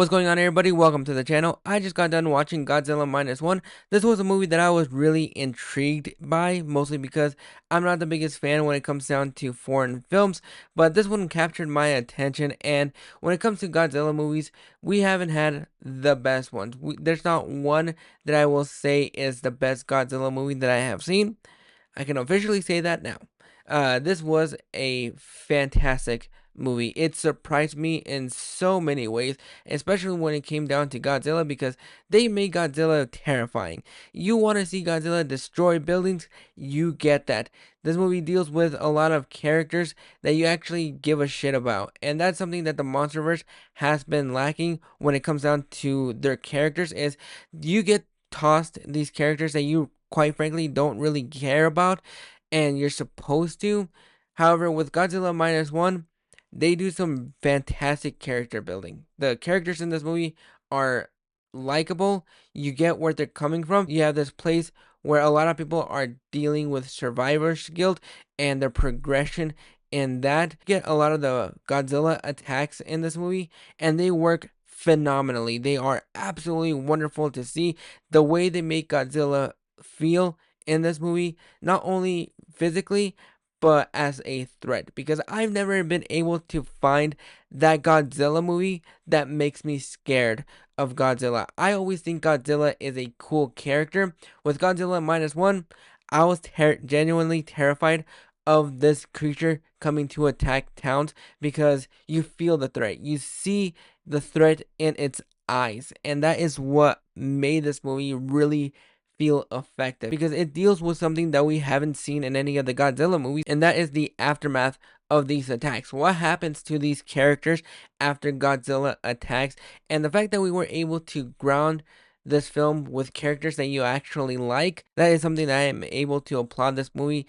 What's going on, everybody? Welcome to the channel. I just got done watching Godzilla Minus One. This was a movie that I was really intrigued by, mostly because I'm not the biggest fan when it comes down to foreign films, but this one captured my attention. And when it comes to Godzilla movies, we haven't had the best ones. There's not one that I will say is the best Godzilla movie that I have seen. I can officially say that now. This was a fantastic movie. It surprised me in so many ways, especially when it came down to Godzilla, because they made Godzilla terrifying. You want to see Godzilla destroy buildings, you get that. This movie deals with a lot of characters that you actually give a shit about, and that's something that the MonsterVerse has been lacking when it comes down to their characters. Is you get tossed these characters that you quite frankly don't really care about, and you're supposed to. However, with Godzilla Minus One, they do some fantastic character building. The characters in this movie are likable. You get where they're coming from. You have this place where a lot of people are dealing with survivor's guilt and their progression in that. You get a lot of the Godzilla attacks in this movie, and they work phenomenally. They are absolutely wonderful to see. The way they make Godzilla feel in this movie, not only physically, but as a threat, because I've never been able to find that Godzilla movie that makes me scared of Godzilla. I always think Godzilla is a cool character. With Godzilla Minus One, I was genuinely terrified of this creature coming to attack towns, because you feel the threat. You see the threat in its eyes, and that is what made this movie really feel effective, because it deals with something that we haven't seen in any of the Godzilla movies, and that is the aftermath of these attacks. What happens to these characters after Godzilla attacks, and the fact that we were able to ground this film with characters that you actually like, that is something that I am able to applaud this movie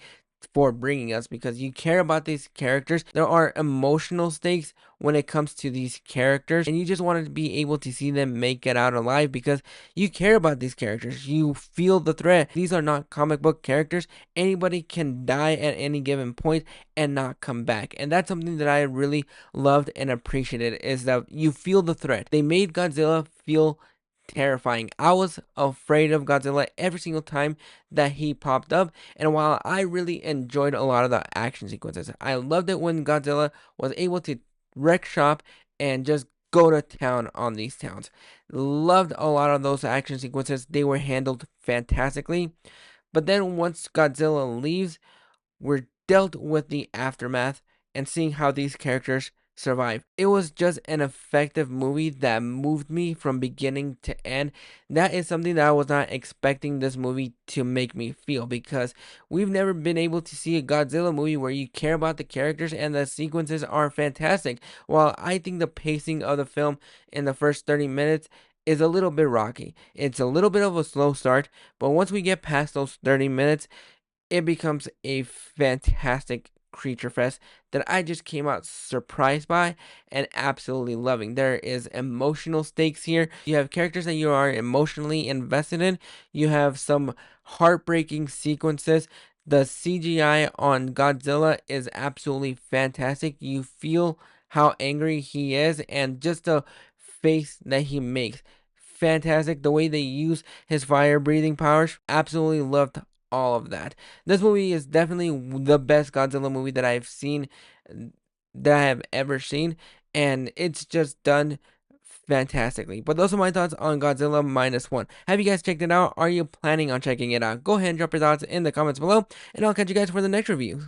for bringing us, because you care about these characters. There are emotional stakes when it comes to these characters, and you just want to be able to see them make it out alive, because you care about these characters. You feel the threat. These are not comic book characters. Anybody can die at any given point and not come back, and that's something that I really loved and appreciated, is that you feel the threat. They made Godzilla feel terrifying. I was afraid of Godzilla every single time that he popped up, and while I really enjoyed a lot of the action sequences, I loved it when Godzilla was able to wreck shop and just go to town on these towns. Loved a lot of those action sequences. They were handled fantastically. But then once Godzilla leaves, we're dealt with the aftermath and seeing how these characters survive. It was just an effective movie that moved me from beginning to end. That is something that I was not expecting this movie to make me feel, because we've never been able to see a Godzilla movie where you care about the characters and the sequences are fantastic. While I think the pacing of the film in the first 30 minutes is a little bit rocky. It's a little bit of a slow start, but once we get past those 30 minutes, it becomes a fantastic creature fest that I just came out surprised by and absolutely loving. There is emotional stakes here. You have characters that you are emotionally invested in. You have some heartbreaking sequences. The CGI on Godzilla is absolutely fantastic. You feel how angry he is, and just the face that he makes. Fantastic. The way they use his fire breathing powers. Absolutely loved all of that. This movie is definitely the best Godzilla movie that I've seen, that I have ever seen, and it's just done fantastically. But those are my thoughts on Godzilla Minus One. Have you guys checked it out? Are you planning on checking it out? Go ahead and drop your thoughts in the comments below, and I'll catch you guys for the next review.